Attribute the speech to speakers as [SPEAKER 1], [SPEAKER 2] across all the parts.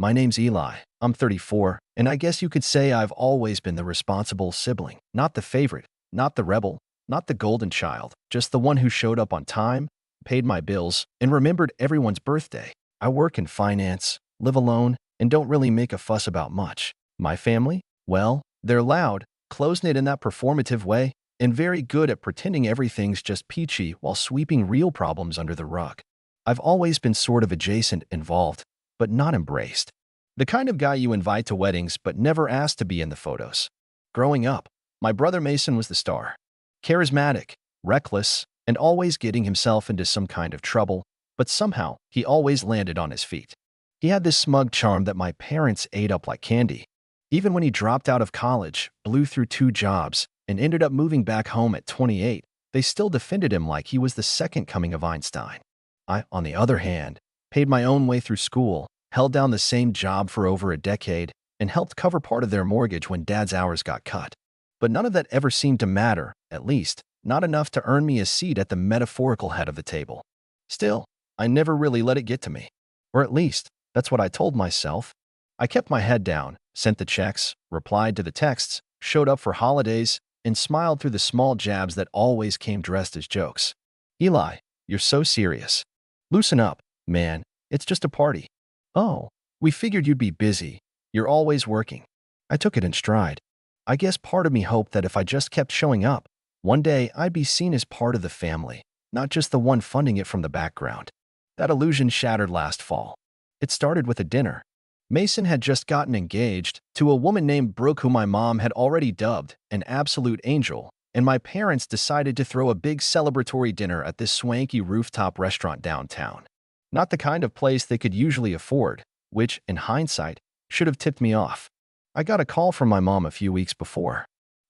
[SPEAKER 1] My name's Eli. I'm 34, and I guess you could say I've always been the responsible sibling. Not the favorite, not the rebel, not the golden child, just the one who showed up on time, paid my bills, and remembered everyone's birthday. I work in finance, live alone, and don't really make a fuss about much. My family? Well, they're loud, close-knit in that performative way, and very good at pretending everything's just peachy while sweeping real problems under the rug. I've always been sort of adjacent, involved, but not embraced. The kind of guy you invite to weddings but never asked to be in the photos. Growing up, my brother Mason was the star. Charismatic, reckless, and always getting himself into some kind of trouble, but somehow he always landed on his feet. He had this smug charm that my parents ate up like candy. Even when he dropped out of college, blew through 2 jobs, and ended up moving back home at 28, they still defended him like he was the second coming of Einstein. I, on the other hand, paid my own way through school, held down the same job for over a decade, and helped cover part of their mortgage when Dad's hours got cut. But none of that ever seemed to matter, at least, not enough to earn me a seat at the metaphorical head of the table. Still, I never really let it get to me. Or at least, that's what I told myself. I kept my head down, sent the checks, replied to the texts, showed up for holidays, and smiled through the small jabs that always came dressed as jokes. Eli, you're so serious. Loosen up, man. It's just a party. Oh, we figured you'd be busy. You're always working. I took it in stride. I guess part of me hoped that if I just kept showing up, one day I'd be seen as part of the family, not just the one funding it from the background. That illusion shattered last fall. It started with a dinner. Mason had just gotten engaged to a woman named Brooke, who my mom had already dubbed an absolute angel, and my parents decided to throw a big celebratory dinner at this swanky rooftop restaurant downtown. Not the kind of place they could usually afford, which, in hindsight, should have tipped me off. I got a call from my mom a few weeks before.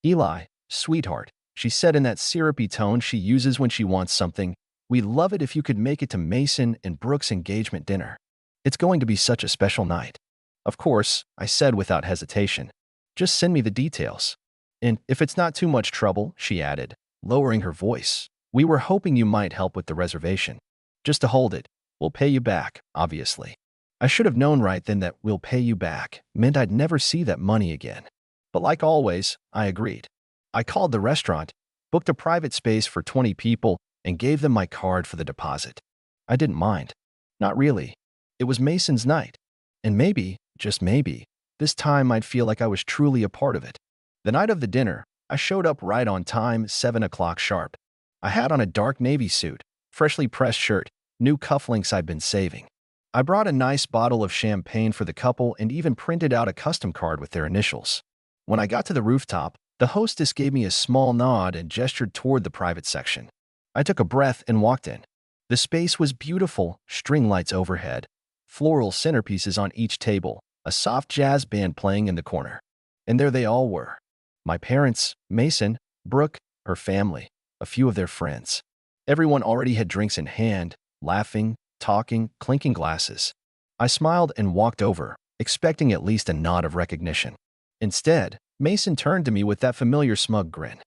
[SPEAKER 1] Eli, sweetheart, she said in that syrupy tone she uses when she wants something, we'd love it if you could make it to Mason and Brooke's engagement dinner. It's going to be such a special night. Of course, I said without hesitation. Just send me the details. And if it's not too much trouble, she added, lowering her voice, we were hoping you might help with the reservation. Just to hold it, we'll pay you back, obviously. I should have known right then that we'll pay you back meant I'd never see that money again. But like always, I agreed. I called the restaurant, booked a private space for 20 people, and gave them my card for the deposit. I didn't mind. Not really. It was Mason's night. And maybe, just maybe, this time I'd feel like I was truly a part of it. The night of the dinner, I showed up right on time, 7 o'clock sharp. I had on a dark navy suit, freshly pressed shirt, new cufflinks I'd been saving. I brought a nice bottle of champagne for the couple and even printed out a custom card with their initials. When I got to the rooftop, the hostess gave me a small nod and gestured toward the private section. I took a breath and walked in. The space was beautiful, string lights overhead, floral centerpieces on each table, a soft jazz band playing in the corner. And there they all were. My parents, Mason, Brooke, her family, a few of their friends. Everyone already had drinks in hand, laughing, talking, clinking glasses. I smiled and walked over, expecting at least a nod of recognition. Instead, Mason turned to me with that familiar smug grin.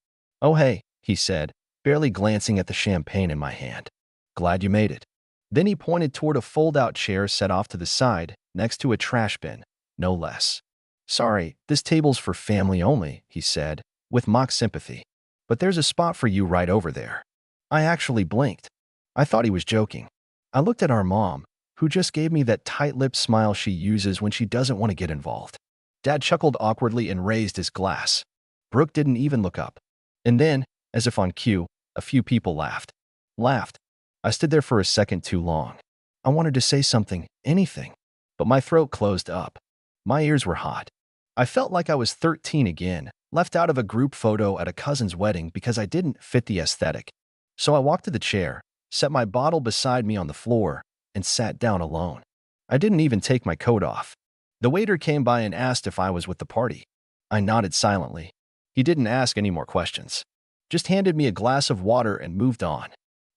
[SPEAKER 1] Oh hey, he said, barely glancing at the champagne in my hand. Glad you made it. Then he pointed toward a fold-out chair set off to the side, next to a trash bin, no less. Sorry, this table's for family only, he said, with mock sympathy. But there's a spot for you right over there. I actually blinked. I thought he was joking. I looked at our mom, who just gave me that tight-lipped smile she uses when she doesn't want to get involved. Dad chuckled awkwardly and raised his glass. Brooke didn't even look up. And then, as if on cue, a few people laughed. I stood there for a second too long. I wanted to say something, anything, but my throat closed up. My ears were hot. I felt like I was 13 again, left out of a group photo at a cousin's wedding because I didn't fit the aesthetic. So I walked to the chair, set my bottle beside me on the floor, and sat down alone. I didn't even take my coat off. The waiter came by and asked if I was with the party. I nodded silently. He didn't ask any more questions. Just handed me a glass of water and moved on.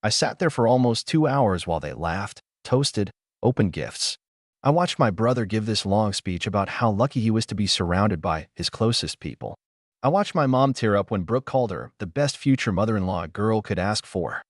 [SPEAKER 1] I sat there for almost 2 hours while they laughed, toasted, opened gifts. I watched my brother give this long speech about how lucky he was to be surrounded by his closest people. I watched my mom tear up when Brooke called her the best future mother-in-law a girl could ask for.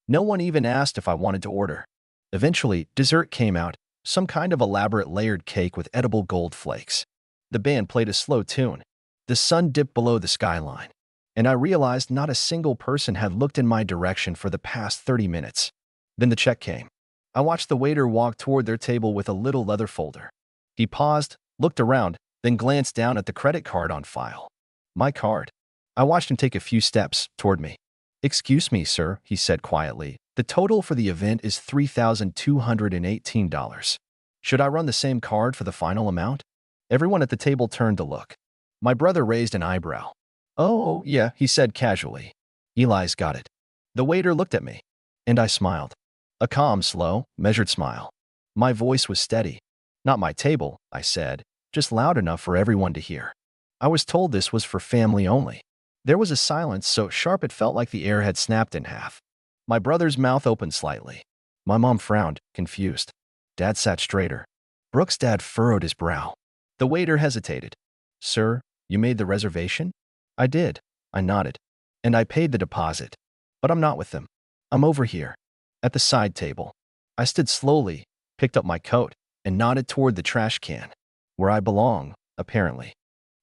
[SPEAKER 1] No one even asked if I wanted to order. Eventually, dessert came out, some kind of elaborate layered cake with edible gold flakes. The band played a slow tune. The sun dipped below the skyline, and I realized not a single person had looked in my direction for the past 30 minutes. Then the check came. I watched the waiter walk toward their table with a little leather folder. He paused, looked around, then glanced down at the credit card on file. My card. I watched him take a few steps toward me. "Excuse me, sir," he said quietly. "The total for the event is $3,218. Should I run the same card for the final amount?" Everyone at the table turned to look. My brother raised an eyebrow. "Oh, yeah," he said casually. "Eli's got it." The waiter looked at me, and I smiled. A calm, slow, measured smile. My voice was steady. "Not my table," I said, just loud enough for everyone to hear. I was told this was for family only. There was a silence so sharp it felt like the air had snapped in half. My brother's mouth opened slightly. My mom frowned, confused. Dad sat straighter. Brooke's dad furrowed his brow. The waiter hesitated. "Sir, you made the reservation?" "I did," I nodded. "And I paid the deposit. But I'm not with them. I'm over here, at the side table." I stood slowly, picked up my coat, and nodded toward the trash can, where I belong, apparently.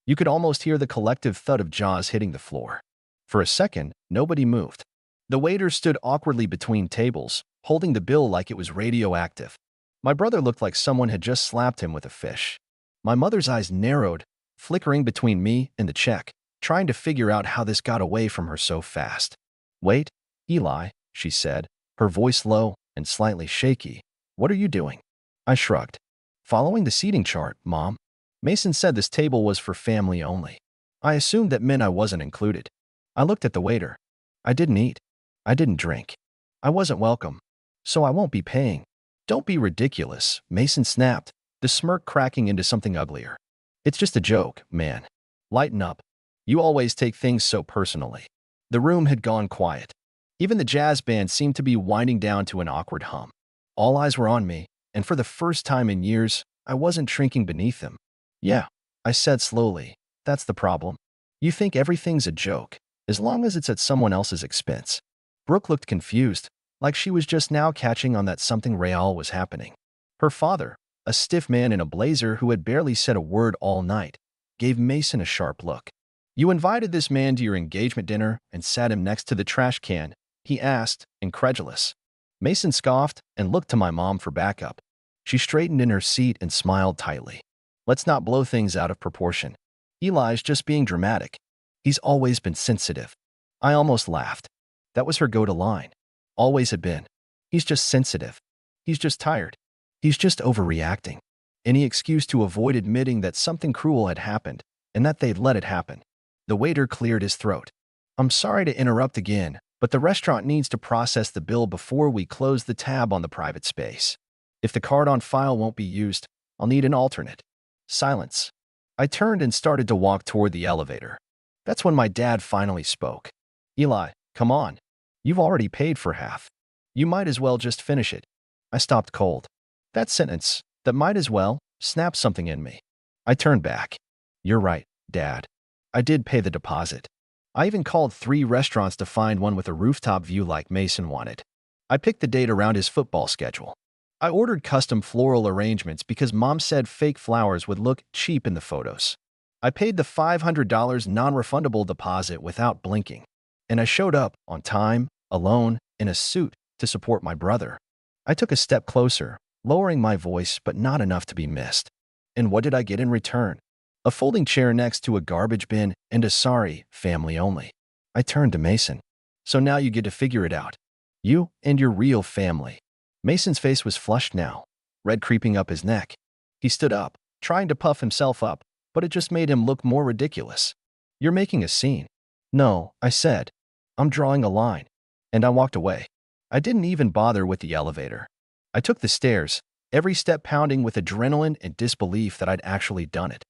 [SPEAKER 1] You could almost hear the collective thud of jaws hitting the floor. For a second, nobody moved. The waiter stood awkwardly between tables, holding the bill like it was radioactive. My brother looked like someone had just slapped him with a fish. My mother's eyes narrowed, flickering between me and the check, trying to figure out how this got away from her so fast. "Wait, Eli," she said, her voice low and slightly shaky. "What are you doing?" I shrugged. "Following the seating chart, Mom. Mason said this table was for family only. I assumed that meant I wasn't included." I looked at the waiter. "I didn't eat. I didn't drink. I wasn't welcome. So I won't be paying." "Don't be ridiculous," Mason snapped, the smirk cracking into something uglier. "It's just a joke, man. Lighten up. You always take things so personally." The room had gone quiet. Even the jazz band seemed to be winding down to an awkward hum. All eyes were on me, and for the first time in years, I wasn't shrinking beneath them. "Yeah," I said slowly, "that's the problem. You think everything's a joke, as long as it's at someone else's expense." Brooke looked confused, like she was just now catching on that something real was happening. Her father, a stiff man in a blazer who had barely said a word all night, gave Mason a sharp look. "You invited this man to your engagement dinner and sat him next to the trash can?" he asked, incredulous. Mason scoffed and looked to my mom for backup. She straightened in her seat and smiled tightly. "Let's not blow things out of proportion. Eli's just being dramatic. He's always been sensitive." I almost laughed. That was her go-to line. Always had been. He's just sensitive. He's just tired. He's just overreacting. Any excuse to avoid admitting that something cruel had happened and that they'd let it happen. The waiter cleared his throat. "I'm sorry to interrupt again, but the restaurant needs to process the bill before we close the tab on the private space. If the card on file won't be used, I'll need an alternate." Silence. I turned and started to walk toward the elevator. That's when my dad finally spoke. "Eli, come on. You've already paid for half. You might as well just finish it." I stopped cold. That sentence, "that might as well," snapped something in me. I turned back. "You're right, Dad. I did pay the deposit. I even called 3 restaurants to find one with a rooftop view like Mason wanted. I picked the date around his football schedule. I ordered custom floral arrangements because Mom said fake flowers would look cheap in the photos. I paid the $500 non-refundable deposit without blinking, and I showed up on time, alone, in a suit to support my brother. I took a step closer, lowering my voice but not enough to be missed. And what did I get in return? A folding chair next to a garbage bin and a "sorry, family only." I turned to Mason. "So now you get to figure it out. You and your real family." Mason's face was flushed now, red creeping up his neck. He stood up, trying to puff himself up, but it just made him look more ridiculous. "You're making a scene." "No," I said. "I'm drawing a line." And I walked away. I didn't even bother with the elevator. I took the stairs, every step pounding with adrenaline and disbelief that I'd actually done it.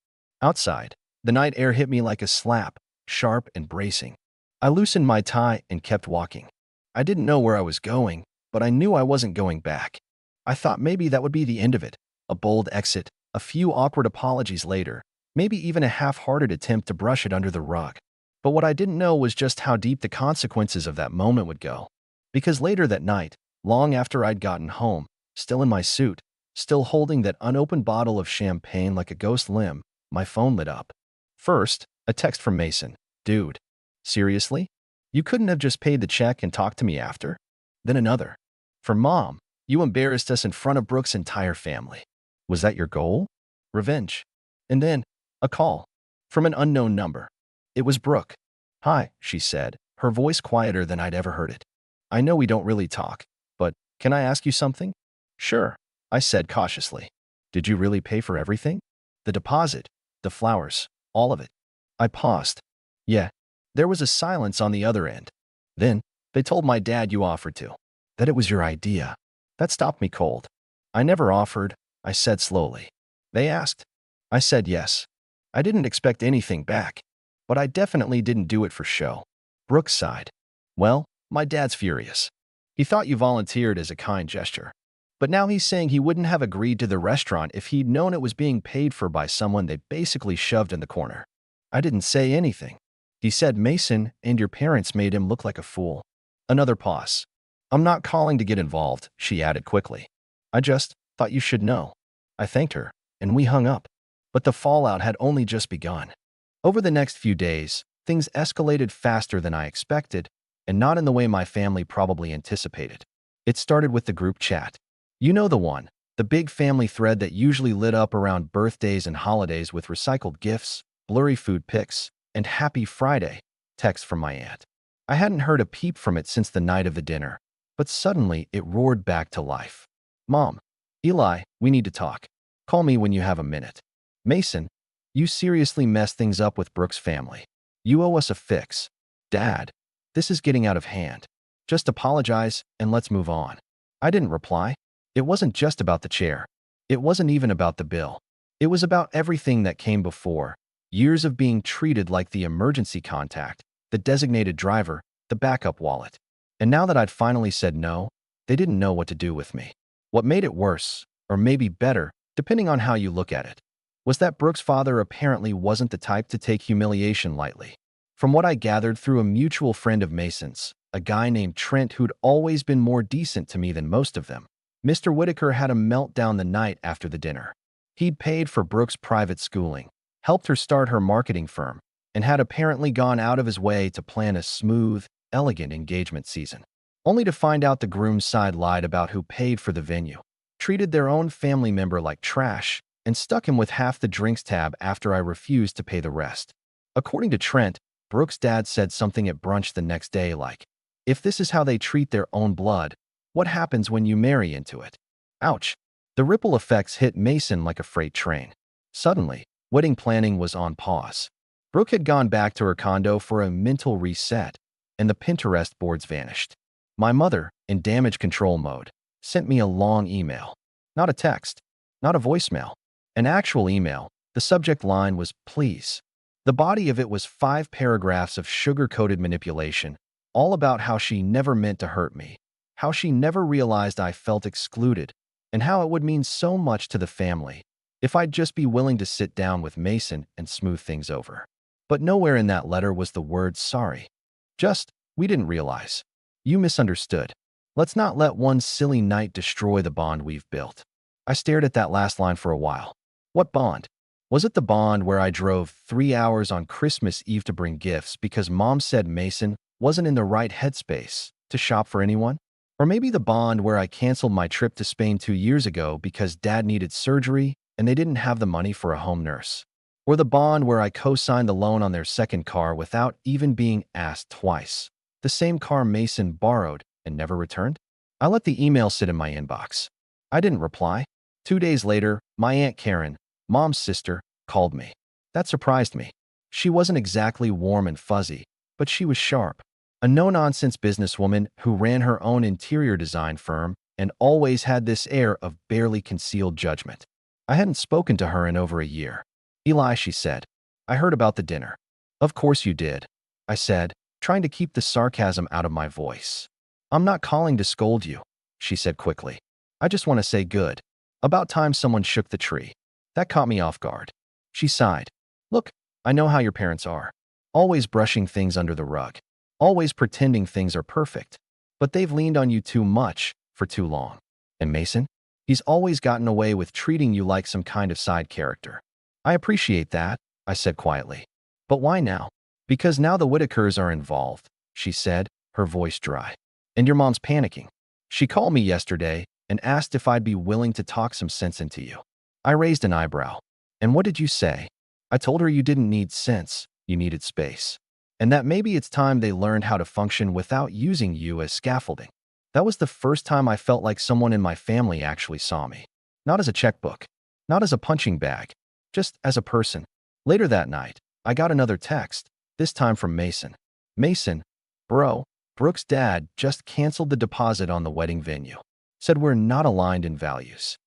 [SPEAKER 1] Outside, the night air hit me like a slap, sharp and bracing. I loosened my tie and kept walking. I didn't know where I was going, but I knew I wasn't going back. I thought maybe that would be the end of it, a bold exit, a few awkward apologies later, maybe even a half-hearted attempt to brush it under the rug. But what I didn't know was just how deep the consequences of that moment would go. Because later that night, long after I'd gotten home, still in my suit, Still holding that unopened bottle of champagne like a ghost limb, my phone lit up. First, a text from Mason. Dude, seriously? You couldn't have just paid the check and talked to me after? Then another. For Mom, you embarrassed us in front of Brooke's entire family. Was that your goal? Revenge. And then, a call. From an unknown number. It was Brooke. Hi, she said, her voice quieter than I'd ever heard it. I know we don't really talk, but can I ask you something? Sure, I said cautiously. Did you really pay for everything? The deposit, the flowers, all of it. I paused. Yeah. There was a silence on the other end. Then, they told my dad you offered to. That it was your idea. That stopped me cold. I never offered, I said slowly. They asked. I said yes. I didn't expect anything back, but I definitely didn't do it for show. Brooke sighed. Well, my dad's furious. He thought you volunteered as a kind gesture. But now he's saying he wouldn't have agreed to the restaurant if he'd known it was being paid for by someone they basically shoved in the corner. I didn't say anything. He said Mason and your parents made him look like a fool. Another pause. I'm not calling to get involved, she added quickly. I just thought you should know. I thanked her, and we hung up. But the fallout had only just begun. Over the next few days, things escalated faster than I expected, and not in the way my family probably anticipated. It started with the group chat. You know the one, the big family thread that usually lit up around birthdays and holidays with recycled gifts, blurry food pics, and Happy Friday texts from my aunt. I hadn't heard a peep from it since the night of the dinner, but suddenly it roared back to life. Mom, Eli, we need to talk. Call me when you have a minute. Mason, you seriously messed things up with Brooke's family. You owe us a fix. Dad, this is getting out of hand. Just apologize and let's move on. I didn't reply. It wasn't just about the chair. It wasn't even about the bill. It was about everything that came before. Years of being treated like the emergency contact, the designated driver, the backup wallet. And now that I'd finally said no, they didn't know what to do with me. What made it worse, or maybe better, depending on how you look at it, was that Brooke's father apparently wasn't the type to take humiliation lightly. From what I gathered through a mutual friend of Mason's, a guy named Trent who'd always been more decent to me than most of them, Mr. Whitaker had a meltdown the night after the dinner. He'd paid for Brooke's private schooling, helped her start her marketing firm, and had apparently gone out of his way to plan a smooth, elegant engagement season, only to find out the groom's side lied about who paid for the venue, treated their own family member like trash, and stuck him with half the drinks tab after I refused to pay the rest. According to Trent, Brooke's dad said something at brunch the next day like, if this is how they treat their own blood, what happens when you marry into it? Ouch. The ripple effects hit Mason like a freight train. Suddenly, wedding planning was on pause. Brooke had gone back to her condo for a mental reset, and the Pinterest boards vanished. My mother, in damage control mode, sent me a long email. Not a text, not a voicemail, an actual email. The subject line was, please. The body of it was 5 paragraphs of sugar-coated manipulation, all about how she never meant to hurt me, how she never realized I felt excluded, and how it would mean so much to the family if I'd just be willing to sit down with Mason and smooth things over. But nowhere in that letter was the word sorry. Just, we didn't realize. You misunderstood. Let's not let one silly night destroy the bond we've built. I stared at that last line for a while. What bond? Was it the bond where I drove 3 hours on Christmas Eve to bring gifts because Mom said Mason wasn't in the right headspace to shop for anyone? Or maybe the bond where I canceled my trip to Spain 2 years ago because Dad needed surgery and they didn't have the money for a home nurse? Or the bond where I co-signed the loan on their second car without even being asked twice? The same car Mason borrowed and never returned? I let the email sit in my inbox. I didn't reply. 2 days later, my Aunt Karen, Mom's sister, called me. That surprised me. She wasn't exactly warm and fuzzy, but she was sharp. A no-nonsense businesswoman who ran her own interior design firm and always had this air of barely concealed judgment. I hadn't spoken to her in over a year. Eli, she said, I heard about the dinner. Of course you did, I said, trying to keep the sarcasm out of my voice. I'm not calling to scold you, she said quickly. I just want to say good. About time someone shook the tree. That caught me off guard. She sighed. Look, I know how your parents are. Always brushing things under the rug. Always pretending things are perfect. But they've leaned on you too much for too long. And Mason? He's always gotten away with treating you like some kind of side character. I appreciate that, I said quietly. But why now? Because now the Whitakers are involved, she said, her voice dry. And your mom's panicking. She called me yesterday and asked if I'd be willing to talk some sense into you. I raised an eyebrow. And what did you say? I told her you didn't need sense, you needed space. And that maybe it's time they learned how to function without using you as scaffolding. That was the first time I felt like someone in my family actually saw me. Not as a checkbook, not as a punching bag, just as a person. Later that night, I got another text, this time from Mason. Mason, bro, Brooke's dad just canceled the deposit on the wedding venue. Said we're not aligned in values.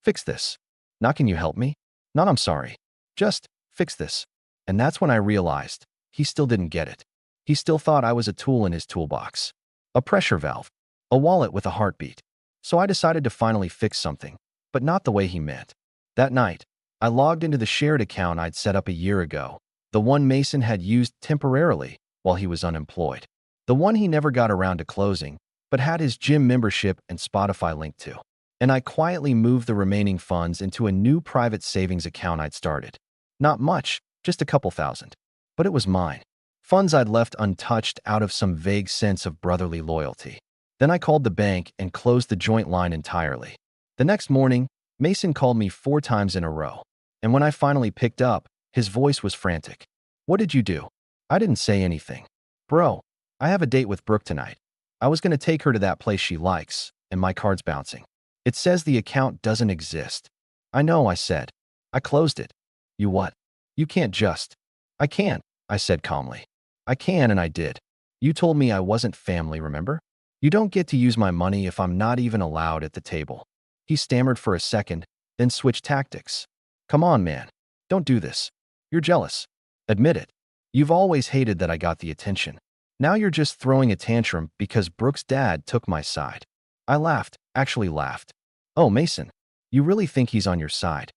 [SPEAKER 1] Fix this. Not can you help me? Not I'm sorry. Just fix this. And that's when I realized he still didn't get it. He still thought I was a tool in his toolbox. A pressure valve. A wallet with a heartbeat. So I decided to finally fix something, but not the way he meant. That night, I logged into the shared account I'd set up a year ago, the one Mason had used temporarily while he was unemployed. The one he never got around to closing, but had his gym membership and Spotify linked to. And I quietly moved the remaining funds into a new private savings account I'd started. Not much, just a couple thousand. But it was mine. Funds I'd left untouched out of some vague sense of brotherly loyalty. Then I called the bank and closed the joint line entirely. The next morning, Mason called me 4 times in a row. And when I finally picked up, his voice was frantic. What did you do? I didn't say anything. Bro, I have a date with Brooke tonight. I was going to take her to that place she likes, and my card's bouncing. It says the account doesn't exist. I know, I said. I closed it. You what? You can't just. I can't, I said calmly. I can, and I did. You told me I wasn't family, remember? You don't get to use my money if I'm not even allowed at the table. He stammered for a second, then switched tactics. Come on, man. Don't do this. You're jealous. Admit it. You've always hated that I got the attention. Now you're just throwing a tantrum because Brooke's dad took my side. I laughed, actually laughed. Oh, Mason, you really think he's on your side?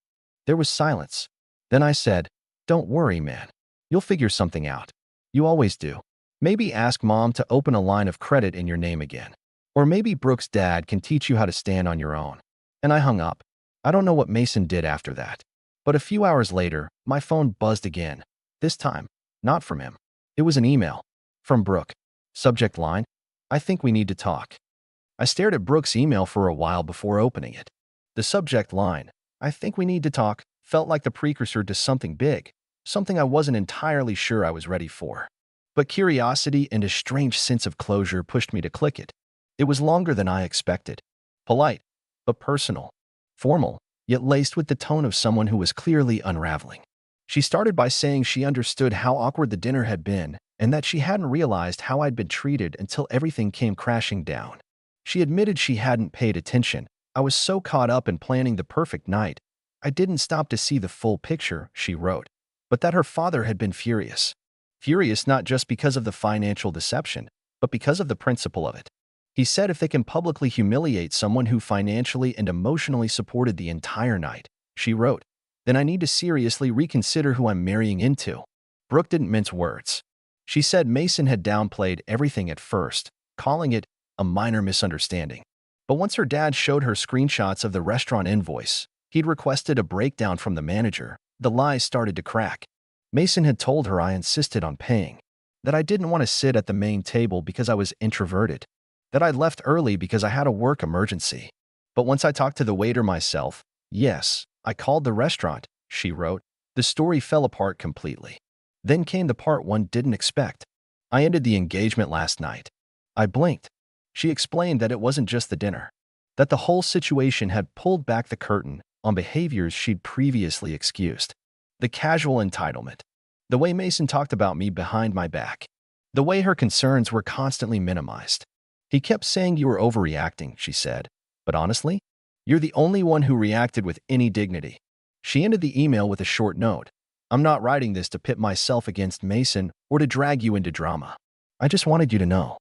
[SPEAKER 1] There was silence. Then I said, don't worry, man. You'll figure something out. You always do. Maybe ask mom to open a line of credit in your name again. Or maybe Brooke's dad can teach you how to stand on your own. And I hung up. I don't know what Mason did after that. But a few hours later, my phone buzzed again. This time, not from him. It was an email. From Brooke. Subject line, I think we need to talk. I stared at Brooke's email for a while before opening it. The subject line, I think we need to talk, felt like the precursor to something big, something I wasn't entirely sure I was ready for. But curiosity and a strange sense of closure pushed me to click it. It was longer than I expected. Polite, but personal. Formal, yet laced with the tone of someone who was clearly unraveling. She started by saying she understood how awkward the dinner had been and that she hadn't realized how I'd been treated until everything came crashing down. She admitted she hadn't paid attention. I was so caught up in planning the perfect night, I didn't stop to see the full picture, she wrote, but that her father had been furious. Furious not just because of the financial deception, but because of the principle of it. He said if they can publicly humiliate someone who financially and emotionally supported the entire night, she wrote, then I need to seriously reconsider who I'm marrying into. Brooke didn't mince words. She said Mason had downplayed everything at first, calling it a minor misunderstanding. But once her dad showed her screenshots of the restaurant invoice, he'd requested a breakdown from the manager, the lies started to crack. Mason had told her I insisted on paying, that I didn't want to sit at the main table because I was introverted, that I'd left early because I had a work emergency. But once I talked to the waiter myself, yes, I called the restaurant, she wrote, the story fell apart completely. Then came the part one didn't expect. I ended the engagement last night. I blinked. She explained that it wasn't just the dinner, that the whole situation had pulled back the curtain on behaviors she'd previously excused. The casual entitlement, the way Mason talked about me behind my back, the way her concerns were constantly minimized. He kept saying you were overreacting, she said, but honestly, you're the only one who reacted with any dignity. She ended the email with a short note. I'm not writing this to pit myself against Mason or to drag you into drama. I just wanted you to know.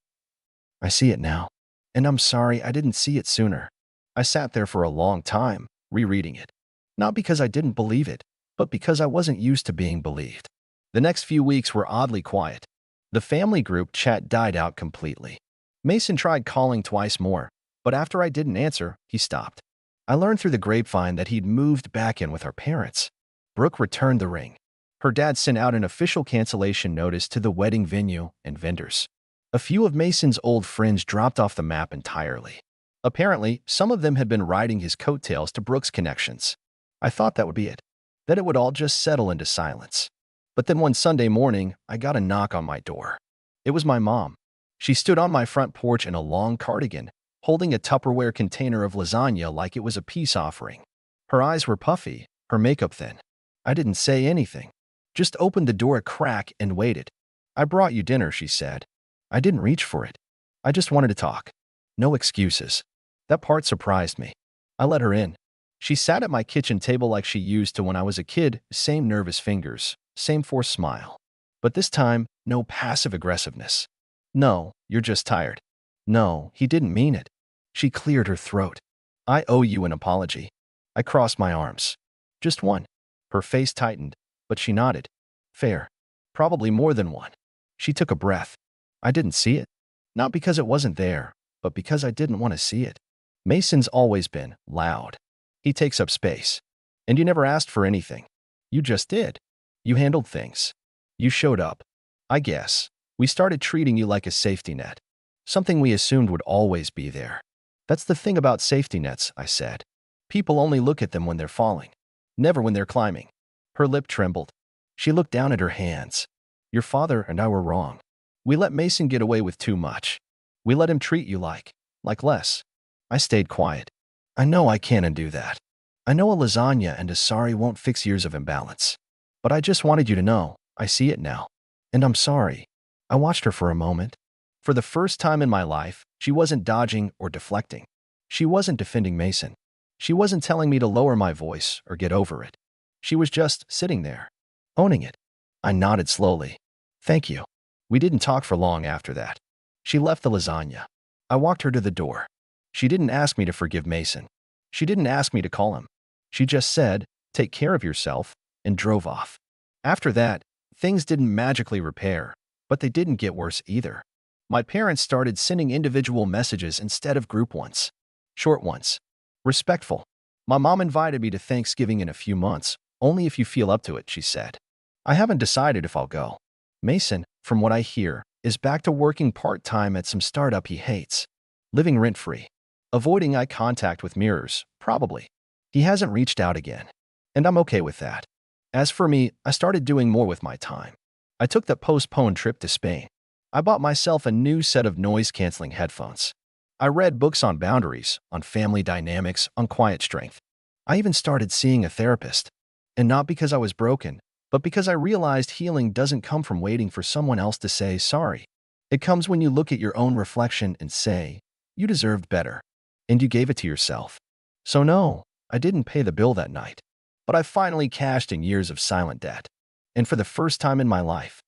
[SPEAKER 1] I see it now, and I'm sorry I didn't see it sooner. I sat there for a long time, rereading it. Not because I didn't believe it, but because I wasn't used to being believed. The next few weeks were oddly quiet. The family group chat died out completely. Mason tried calling twice more, but after I didn't answer, he stopped. I learned through the grapevine that he'd moved back in with her parents. Brooke returned the ring. Her dad sent out an official cancellation notice to the wedding venue and vendors. A few of Mason's old friends dropped off the map entirely. Apparently, some of them had been riding his coattails to Brooke's connections. I thought that would be it, that it would all just settle into silence. But then one Sunday morning, I got a knock on my door. It was my mom. She stood on my front porch in a long cardigan, holding a Tupperware container of lasagna like it was a peace offering. Her eyes were puffy, her makeup thin. I didn't say anything, just opened the door a crack and waited. "I brought you dinner," she said. I didn't reach for it. I just wanted to talk. No excuses. That part surprised me. I let her in. She sat at my kitchen table like she used to when I was a kid, same nervous fingers, same forced smile. But this time, no passive aggressiveness. "No, you're just tired." "No, he didn't mean it." She cleared her throat. "I owe you an apology." I crossed my arms. "Just one." Her face tightened, but she nodded. "Fair. Probably more than one." She took a breath. I didn't see it. Not because it wasn't there, but because I didn't want to see it. Mason's always been loud. He takes up space. And you never asked for anything. You just did. You handled things. You showed up. I guess. We started treating you like a safety net. Something we assumed would always be there. "That's the thing about safety nets," I said. "People only look at them when they're falling. Never when they're climbing." Her lip trembled. She looked down at her hands. "Your father and I were wrong. We let Mason get away with too much. We let him treat you like less." I stayed quiet. "I know I can't undo that. I know a lasagna and a sorry won't fix years of imbalance. But I just wanted you to know, I see it now. And I'm sorry." I watched her for a moment. For the first time in my life, she wasn't dodging or deflecting. She wasn't defending Mason. She wasn't telling me to lower my voice or get over it. She was just sitting there, owning it. I nodded slowly. "Thank you." We didn't talk for long after that. She left the lasagna. I walked her to the door. She didn't ask me to forgive Mason. She didn't ask me to call him. She just said, "Take care of yourself," and drove off. After that, things didn't magically repair, but they didn't get worse either. My parents started sending individual messages instead of group ones. Short ones. Respectful. My mom invited me to Thanksgiving in a few months, only if you feel up to it, she said. I haven't decided if I'll go. Mason, from what I hear, is back to working part-time at some startup he hates. Living rent-free. Avoiding eye contact with mirrors, probably. He hasn't reached out again. And I'm okay with that. As for me, I started doing more with my time. I took that postponed trip to Spain. I bought myself a new set of noise-canceling headphones. I read books on boundaries, on family dynamics, on quiet strength. I even started seeing a therapist. And not because I was broken, but because I realized healing doesn't come from waiting for someone else to say sorry. It comes when you look at your own reflection and say, you deserved better. And you gave it to yourself. So no, I didn't pay the bill that night. But I finally cashed in years of silent debt. And for the first time in my life,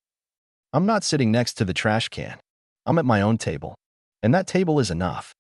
[SPEAKER 1] I'm not sitting next to the trash can. I'm at my own table. And that table is enough.